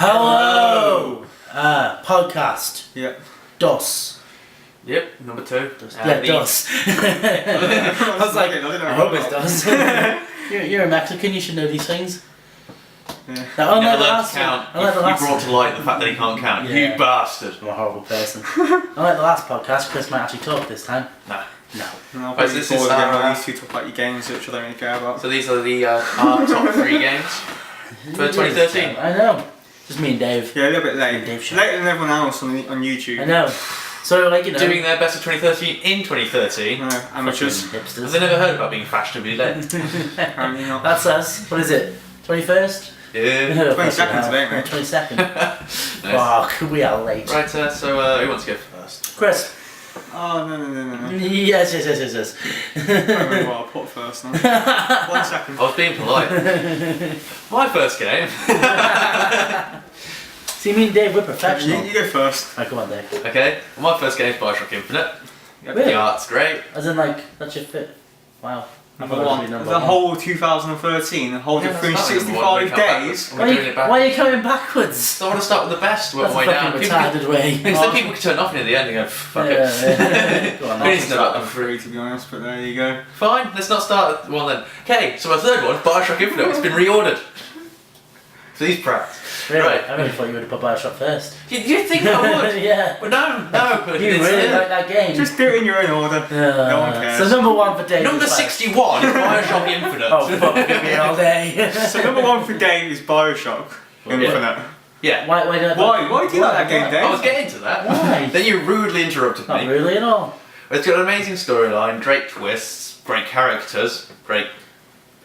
Hello! Podcast. Yep. DOS. Yep, number 2. Yeah, DOS. I was like, I hope it's DOS. You're a Mexican, you should know these things. Yeah. Now, You never learned to count. You brought to light the fact that he can't count. Yeah. You bastard. I'm a horrible person. Unlike the last podcast, Chris might actually talk this time. Nah. No. And I'll Right, be so this bored is again our, when these two talk about your games, which I don't really care about. So these are the our top 3 games for 2013. I know. Just me and Dave. Yeah, a little bit late. Dave Show. Later than everyone else on YouTube. I know. So, like, you know. Doing their best of 2013 in 2013. Amateurs. fucking Have hipsters. they never heard about being fashionably late? Apparently not. That's us. What is it? 21st? Yeah. 22nd today, mate. 22nd. Nice. Fuck, we are late. Right, so who wants to go first? Chris. Oh, no. Yes. I don't know what I'll put first now. 1 second. I was being polite. My first game. See, me and Dave, we're professional. You go first. Right, come on, Dave. Okay, well, my first game is Bioshock Infinite. Really? The art's great. As in, like, that should fit. Wow. I Number thought it was one. gonna be The number whole 2013, the whole Yeah, that's fine. 365 days. We're doing it back. Why are you coming backwards? So I want to start with the best, work That's my a way down. fucking People can- retarded way. Because then people can turn off near the end and go, fuck it. Yeah. Go on, Who then. needs to know about them? 3 to be honest, but there you go. Fine, let's not start at one then. Okay, so my third one, Bioshock Infinite, it's been reordered. So these prats. Really? Right. I really thought you would have put Bioshock first. You think I would? Yeah. But no. You it's, really like that game. Just do it in your own order. No one cares. So number one for Dave. Number is Bioshock. 61 is Bioshock Infinite. Oh, fuck me all day. So number 1 for Dave is Bioshock Infinite. Yeah. Why did I Why do you like that game, Dave? I was getting to that. Why? Then you rudely interrupted Not me. really at all. It's got an amazing storyline, great twists, great characters, great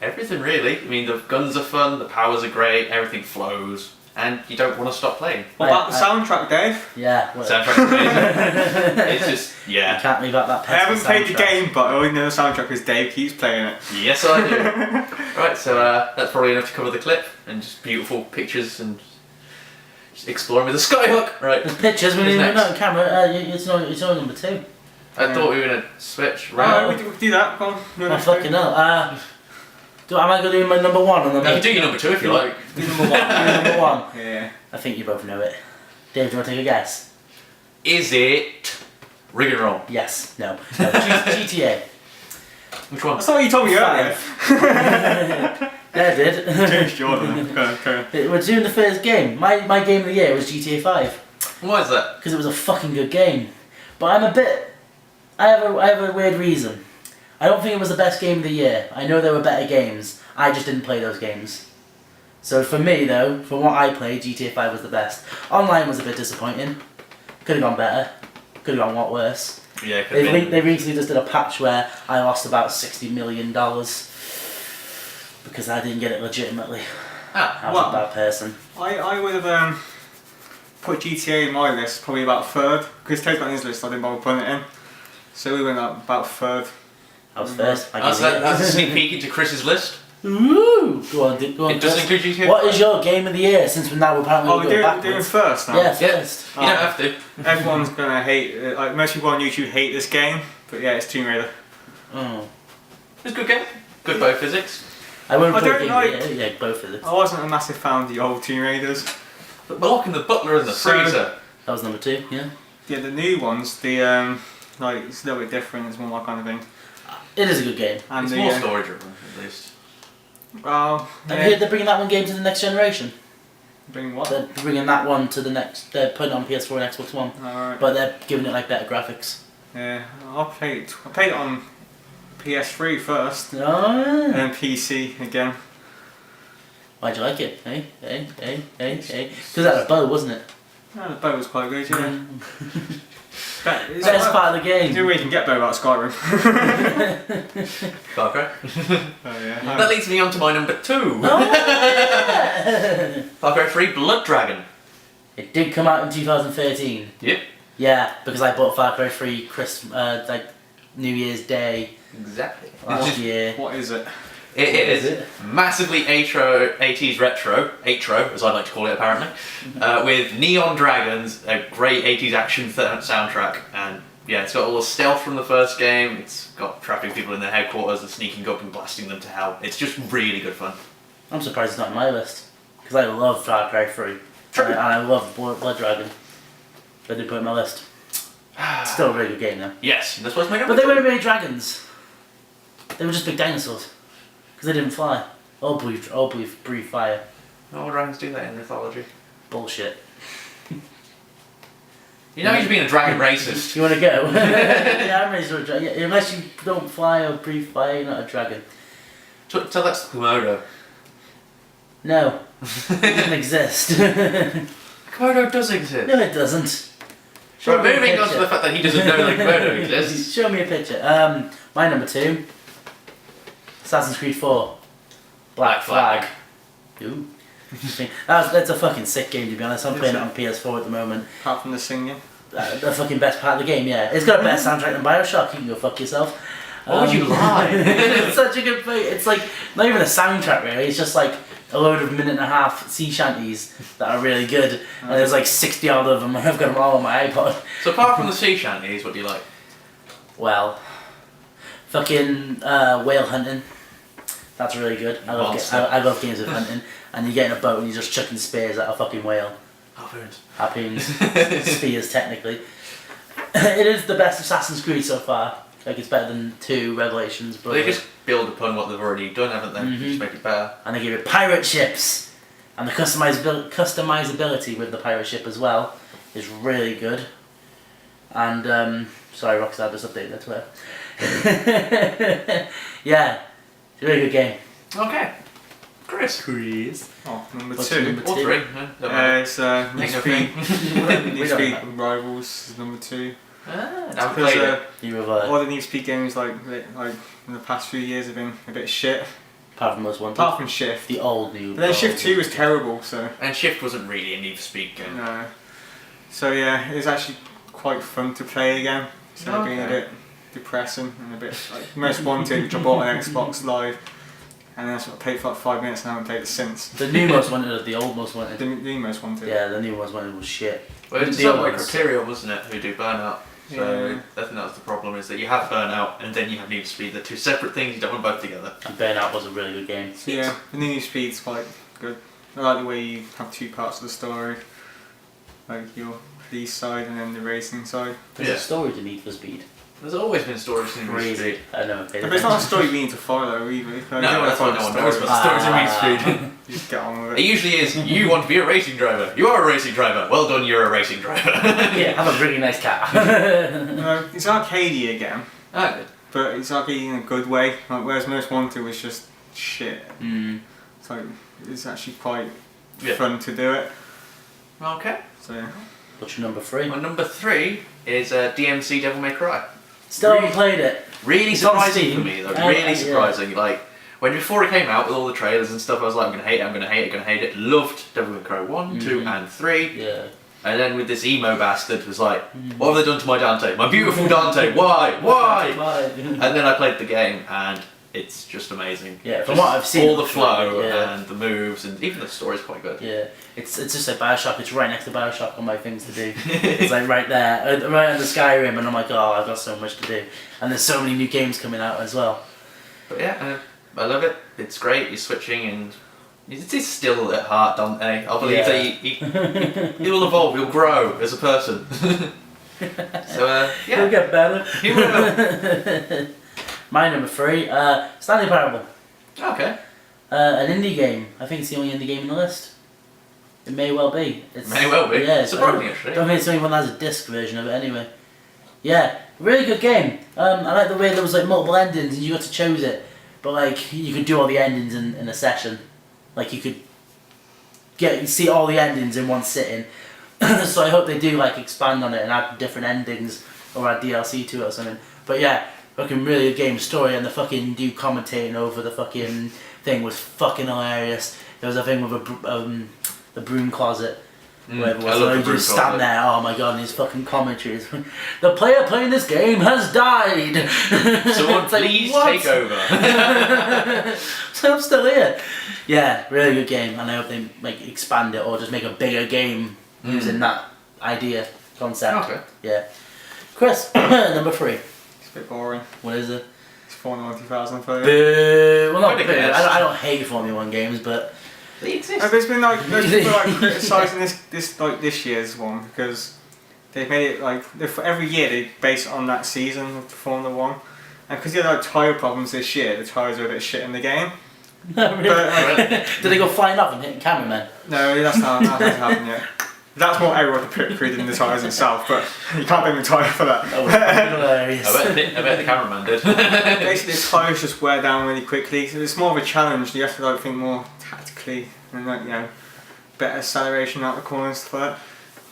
everything really. I mean, the guns are fun, the powers are great, everything flows, and you don't want to stop playing. What about the soundtrack, Dave? Yeah. Well, Soundtrack's amazing. It's just, you yeah. can't leave out that I haven't pesky played the soundtrack. game, but I only know the soundtrack because Dave keeps playing it. Yes, I do. Right, so that's probably enough to cover the clip, and just beautiful pictures and just exploring with a skyhook. Right. There's pictures, we Who's didn't even next? know on camera. It's only number 2. I thought we were gonna switch Right, round. we can do that. Go on. Oh, fucking hell. Am I going to do my number 1 or number No, do your number 2 if you like. Do number 1. number 1? Yeah. I think you both know it. Dave, do you want to take a guess? Is it Rig and Roll? Yes. No. GTA. Which one? That's not what you told me earlier. Yeah, I did. James Jordan. Go. We're doing the first game. My game of the year was GTA 5 Why is that? because it was a fucking good game. But I have a weird reason. I don't think it was the best game of the year. I know there were better games. I just didn't play those games. So for me though, from what I played, GTA 5 was the best. Online was a bit disappointing. Could have gone better. Could have gone a lot worse. Yeah, it could have been. They recently just did a patch where I lost about $60 million because I didn't get it legitimately. Ah, I was well- a bad person. I would have put GTA in my list probably about 3rd because Tate's got his list. I didn't bother putting it in, so we went up about 3rd. I was first. I that's, give you that's a it. sneak peek into Chris's list. Ooh! Go on, It Chris. doesn't include GTA. What is your game of the year? Since we're now apparently Oh, going we're doing backwards. first now. Yeah, Yeah. first. You don't have to. Everyone's gonna hate it. Like most people on YouTube hate this game, but yeah, it's Tomb Raider. Oh. It's a good game. Good biophysics. I won't I play don't game like- of the year. Yeah, both of them. I wasn't a massive fan of the old Tomb Raiders. But Block and the Butler and the So- Freezer. That was number 2. Yeah. Yeah, the new ones, the like it's a little bit different. It's more my kind of thing. It is a good game. And It's the more story driven, at least. well, Have you yeah. heard they're bringing that one game to the next generation? Bring what? They're bringing that one to the next. They're putting it on PS4 and Xbox One, Alright. but they're giving it like better graphics. Yeah, I played it on PS3 first, Oh. and then PC again. Why'd you like it? Hey. Because that was a bow, wasn't it? Yeah, the bow was quite good. Yeah. But it's Best like- part of the the only game. way you can get bow without Skyrim. Far Cry. Oh yeah. That leads me on to my number 2. Oh, yeah. Far Cry 3 Blood Dragon. It did come out in 2013. Yep. Yeah, because I bought Far Cry 3 like New Year's Day Exactly. last year. What is it? It is Is it? massively 80s retro, as I like to call it apparently, with neon dragons, a great 80s action soundtrack, and yeah, it's got all the stealth from the first game, it's got trapping people in their headquarters and sneaking up and blasting them to hell. It's just really good fun. I'm surprised it's not on my list because I love Far Cry 3. True. And I love Blood Dragon. But I did put it on my list. It's still a really good game though. Yes, that's what's making. But they weren't really dragons. They were just big dinosaurs. Because they didn't fly. All breathe fire. All dragons do that in mythology. Bullshit. You know he's being a dragon racist. You want to go? Yeah, I'm ready for a dragon. Yeah, unless you don't fly or breathe fire, you're not a dragon. Tell that to Komodo. No. It doesn't exist. Komodo does exist. No, it doesn't. So me a moving on to picture. the fact that he doesn't know that Komodo exists. Show me a picture. My number 2. Assassin's Creed 4. Black Flag. Ooh. That's a fucking sick game to be honest. I'm playing it on PS4 at the moment. Apart from the singing. The fucking best part of the game, yeah. It's got a better soundtrack than Bioshock. You can go fuck yourself. Why would you lie? It's such a good thing. It's like not even a soundtrack really. It's just like a load of minute-and-a-half sea shanties that are really good. And there's like 60 odd of them. I've got them all on my iPod. So apart from the sea shanties, what do you like? Well, fucking whale hunting. That's really good. I love games of hunting. And you get in a boat and you're just chucking spears at a fucking whale. Harpoons. Harpoons. Spears, technically. It is the best Assassin's Creed so far. Like, it's better than 2 Revelations. But They just build upon what they've already done, haven't they? Just make it better. And they give it pirate ships. And the customizability with the pirate ship as well is really good. And, sorry, Rockstar just updated their Twitter. Yeah, it's a really good game. Okay. Chris. Oh, number What's 2. number Or 2? 3. Yeah, don't matter. It's Ain't Need no Speed. Need We don't Speed know. Rivals is number 2. Now we Because played it. You have, all the Need Speed games like in the past few years have been a bit shit. apart from Most Wanted. Apart from Shift. The old new. But then Shift 2 was terrible, so And Shift wasn't really a Need for Speed game. no. So yeah, it was actually quite fun to play again. So being a Okay. bit depressing and a bit like Most Wanted, which I bought on Xbox Live, and then I sort of played for like 5 minutes and I haven't played it since. The new Most Wanted or the old Most Wanted? The Most Wanted. Yeah, the new Most Wanted was shit. Well, it was The something old like ones. Criterion, wasn't it, who do Burnout. So Yeah. I think that's the problem, is that you have Burnout and then you have Need for Speed. They're 2 separate things, you don't want both together. And Burnout was a really good game. So yeah, the Need Speed's quite good. I like the way you have 2 parts of the story, like your police side and then the racing side. There's Yeah. a story to Need for Speed. There's always been stories in Need for Crazy. Speed. I know. Okay, But it's not a story we need to follow either. Like, you don't No, wanna that's why follow no one the knows story. about the stories in Need for Speed. You just get on with It it. usually is, you want to be a racing driver. You are a racing driver. Well done, you're a racing driver. Yeah, have a really nice cat. It's arcadey again, Ah, good. but it's arcadey in a good way. Like, whereas Most Wanted was just shit. Mm. It's like it's actually quite Yeah. fun to do it. Okay. So yeah. What's your number 3? My number 3 is DMC Devil May Cry. Still haven't played it. Really It's on surprising Steam. for me, though. Yeah. Really surprising. Like, when before it came out with all the trailers and stuff, I was like, I'm gonna hate it, I'm gonna hate it, I'm gonna hate it. Loved Devil May Cry 1, 2, and 3. Yeah. And then with this emo bastard, was like, what have they done to my Dante? My beautiful Dante, why? Why? Bye. And then I played the game, and it's just amazing. Yeah, from Just what I've seen, all the flow yeah. and the moves, and even the story's quite good. Yeah, it's just like Bioshock. It's right next to Bioshock on my things to do. It's like right there, right under Skyrim, and I'm like, oh, I've got so much to do. And there's so many new games coming out as well. But yeah, I love it. It's great. You're switching, and it's still at heart Dante. I believe Yeah. that he will evolve. He'll grow as a person. So It'll yeah, get better. he will. My number 3, Stanley Parable. Okay. An indie game. I think it's the only indie game on the list. It may well be. It's, May well be. Yeah, Surprising, I actually. don't think it's the only one that has a disc version of it anyway. Yeah, really good game. I like the way there was like multiple endings and you got to choose it. But like you could do all the endings in a session. Like you could see all the endings in one sitting. So I hope they do like expand on it and add different endings or add DLC to it or something. But yeah, fucking really good game. Story and the fucking dude commentating over the fucking thing was fucking hilarious. There was a thing with the broom closet. Whatever it was. I love And the you broom just stand closet. there, oh my god, and his fucking commentaries. The player playing this game has died! Someone It's like, please what? take over. So I'm still here. Yeah, really good game, and I hope they like expand it or just make a bigger game using that idea concept. Okay. Yeah. Chris, number 3. It's a bit boring. What is it? It's 490,000 for it. Boo! Well, not Quite a boo. guess. I don't hate Formula 1 games, but They exist. There's been like there's people like criticising this year's one because they've made it like every year they base it on that season of Formula One, and because you had like tyre problems this year, the tyres are a bit shit in the game. No, really? But Did they go flying off and hitting cameramen? no, that hasn't happened yet. That's more error with the pit crew than the tyres itself, but you can't blame the tyre for that. That was fucking hilarious. I bet the cameraman did. Basically, the tyres just wear down really quickly, so it's more of a challenge. You have to like think more tactically and like better acceleration out the corner and stuff like that.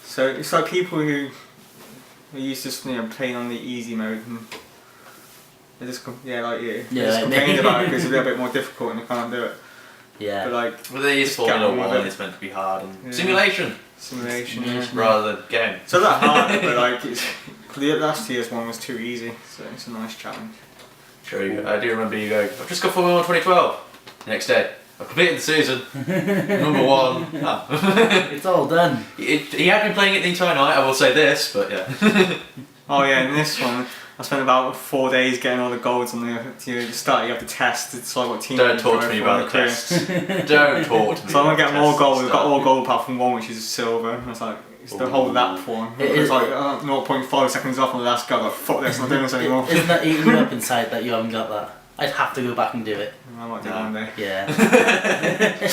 So it's like people who are used to playing on the easy mode and they just like you, they just complain about it because it's a little bit more difficult and they can't do it. Yeah. But like Well, they use just Formula get on with 1, it. it's meant to be hard. And Yeah. Simulation, Simulation. rather than game. So that harder, but like the last year's one was too easy, so it's a nice challenge. True, I do remember you going, I've just got Formula 1 2012. The next day, I've completed the season. Number 1. Oh. It's all done. He had been playing it the entire night, I will say this, but yeah. Oh yeah, in this one I spent about 4 days getting all the golds on the start. You have to test. It's like what team. Don't you talk go to me for about in the career. tests. Don't talk to me So I'm gonna about get the more tests gold. and We've got stuff. all gold apart from one, which is silver. And I was like, it's the whole lap one. It It is- was like 0.5 seconds off on the last go. Like fuck this, I'm not doing this anymore. Isn't that eating you up inside that you haven't got that? I'd have to go back and do it. I might do it No. one day. Yeah.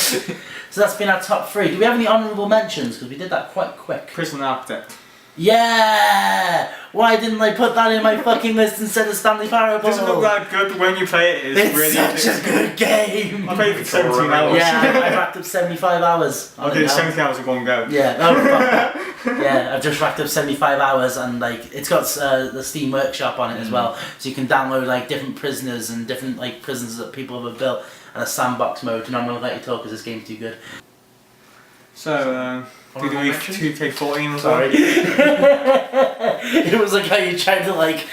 So that's been our top 3. Do we have any honourable mentions? Because we did that quite quick. Prison Architect. Yeah! Why didn't I put that in my fucking list instead of Stanley Parable? It doesn't look that good, but when you play it, it's really It's such a addictive. good game! I played it for 17 hours. Yeah, I racked up 75 hours. I on it did now. 17 hours in one go. Yeah, oh fuck. Yeah, I've just racked up 75 hours and like it's got the Steam Workshop on it as well, so you can download like different prisoners and different like prisons that people have built and a sandbox mode. And I'm gonna let you talk because this game's too good. So, Honourable WWE mentions? 2K14 as Sorry. well. It was like how you tried to like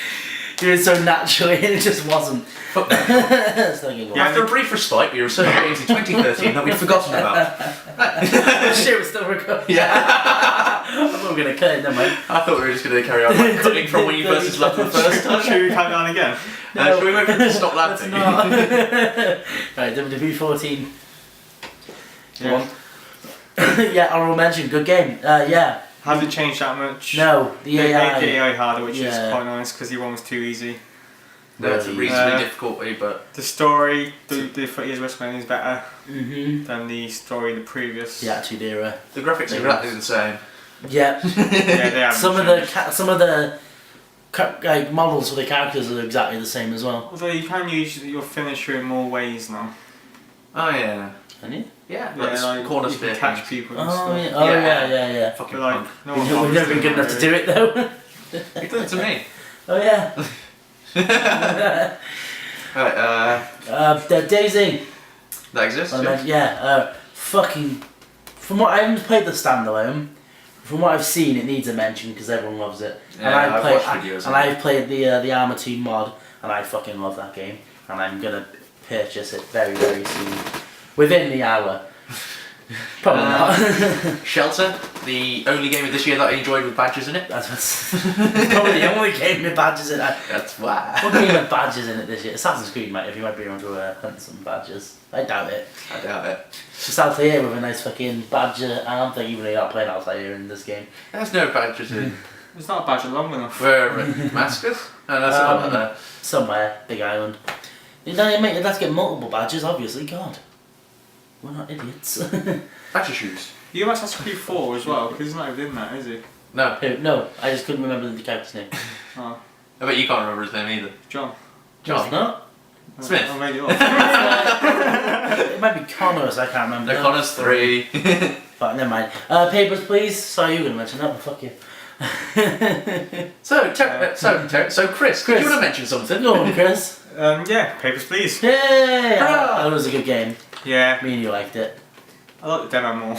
do it so naturally and it just wasn't. Fuck that. It's not gonna work. After a brief respite, we researched games in 2013 that we'd forgotten about. Shit, we're still recording. Yeah. I thought we were gonna cut it, never mind. I thought we were just going to carry on like, cutting from when you versus left the first time. Should we count down again? Should we wait for it to stop That's laughing? not. Right, WWE 14. Go on. Yeah, honorable mention, good game. Yeah. Hasn't changed that much. No, the They AI. made the AI harder, which is Yeah. quite nice because the one was too easy. There's a Really? reasonably difficulty, but The story, the footage of WrestleMania is better Mhm. than the story in the previous. The Attitude Era. the graphics are exactly the same. Yeah. Yeah, they haven't some of changed. the like models for the characters are exactly the same as well. Although you can use your finisher in more ways now. Oh yeah. Can you? Yeah, Yeah, like like corner you spear can catch things. people and Oh stuff. yeah. Oh Yeah. yeah. Fucking But like, punk. no one We've bothers never been doing good enough that, to do it though. He did it to me. Oh yeah. Right, Daisy. that exists. I Yeah. meant, yeah, fucking. From what I haven't played the standalone, from what I've seen, it needs a mention because everyone loves it. Yeah, I've watched videos and of it. I've played the Armour 2 mod, and I fucking love that game, and I'm gonna purchase it very very soon, within the hour. Probably not. Shelter, the only game of this year that I enjoyed with badges in it. That's probably the only game with badges in it. That's why. What game with badges in it this year? Assassin's Creed, mate. If you might be able to hunt some badges, I doubt it. I doubt it. Just out here with a nice fucking badger arm thing, even though you're not playing outside here in this game. There's no badges in. It's not a badge long enough. Where Damascus? Oh, that's the one there. Somewhere, Big Island. You don't mate, let's get multiple badges, obviously. God. We're not idiots. Badger shoes. You have Assassin's Creed 4 as well, because he's not even in that, is he? No, Who? No, I just couldn't remember the character's name. Oh, I bet you can't remember his name either. John. It's not? Smith. I made it up. It might be Connors, I can't remember. No, Connor's 3. But never mind. Papers, please. Sorry, you were going to mention that, but fuck you. So Chris, could you want to mention something? Go on, Chris. Yeah, Papers, Please. Yay! Hurrah! That was a good game. Yeah, Me and you liked it. I like the demo more.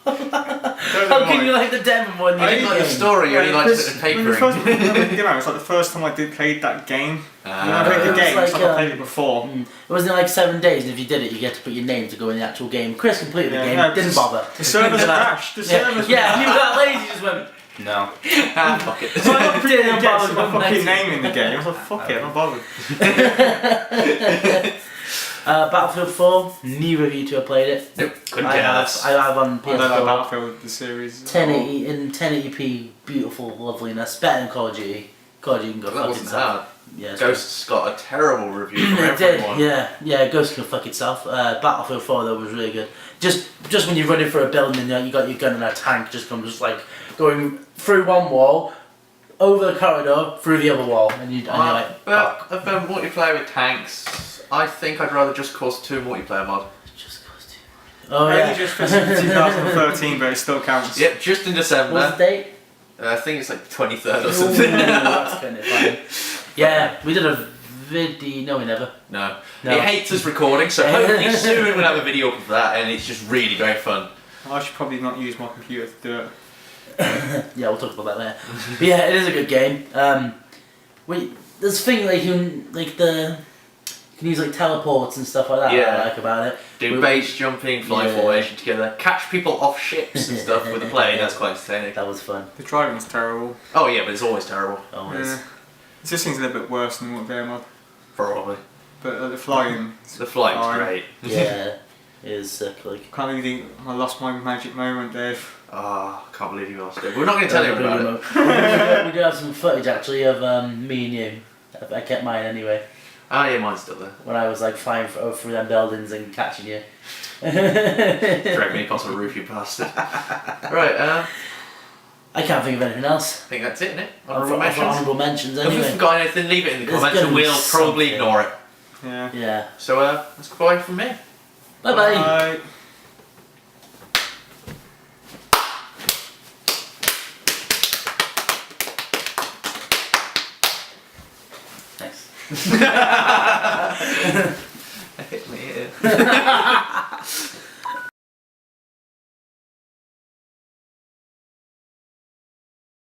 How can you like the demo one? I didn't like the story, you only liked it in When the papering. first, when I came out, it's like the first time I played that game. When I played It the was game, it's like, like I played it before. It wasn't like 7 days, and if you did it, you get to put your name to go in the actual game. Chris completed the Yeah, game, no, didn't the- bother. The servers Didn't bother. crashed. The Yeah, servers yeah, you were that lazy, you just went, no. Fuck it. So I got pretty Didn't get bother my going fucking lazy. name in the game. I was like, fuck it, I'm not bothered. Battlefield 4, neither of you two have played it. Nope, couldn't I care have, less. I have on I don't like PS4. Battlefield, the series. 1080 in 1080p, beautiful loveliness, better than Call of Duty. Call of Duty can go That fuck wasn't itself. hard. Yeah, it's Ghost's got a terrible review from good. It did, everyone. yeah, Ghost can fuck itself. Battlefield 4 though was really good. Just when you're running through a building and you got your gun and a tank just comes like going through one wall, over the corridor, through the other wall, and you're like, But fuck. of multiplayer with tanks, I think I'd rather just cause 2 multiplayer mod. Just goes too much. Oh Only yeah. just finished in 2013, but it still counts. Yep, just in What's December. the date? I think it's like 23rd or Ooh, something. that's kind of fun. Yeah, we did a video. No, we never. No. No. It hates us recording, so hopefully soon we'll have a video up of that, and it's just really very fun. I should probably not use my computer to do it. Yeah, we'll talk about that later. But yeah, it is a good game. There's a thing like you can use like teleports and stuff like that. Yeah. I like about it. Do We- base jumping, fly Yeah. formation together, catch people off ships and stuff with a plane, that's quite entertaining. That was fun. The driving's terrible. Oh yeah, but it's always terrible. Always. Yeah. It just seems a little bit worse than what they're mod. Probably. But the flying, The flight's Fine. great. Yeah, it is sick. Like. can't really think I lost my magic moment, Dave. Oh, can't believe you lost it. We're not going to tell you about it. We do have some footage actually of me and you. I kept mine anyway. Oh yeah, mine's still there. When I was like flying through them buildings and catching you. Drag me across the roof, you bastard. Right, I can't think of anything else. I think that's it, innit? I've Honourable got mentions? honourable mentions If we've anyway. forgotten anything, leave it in the There's comments and gonna be we'll probably something. ignore it. Yeah. Yeah. So, that's goodbye from me. Bye bye. Bye. Thanks. Hit me here.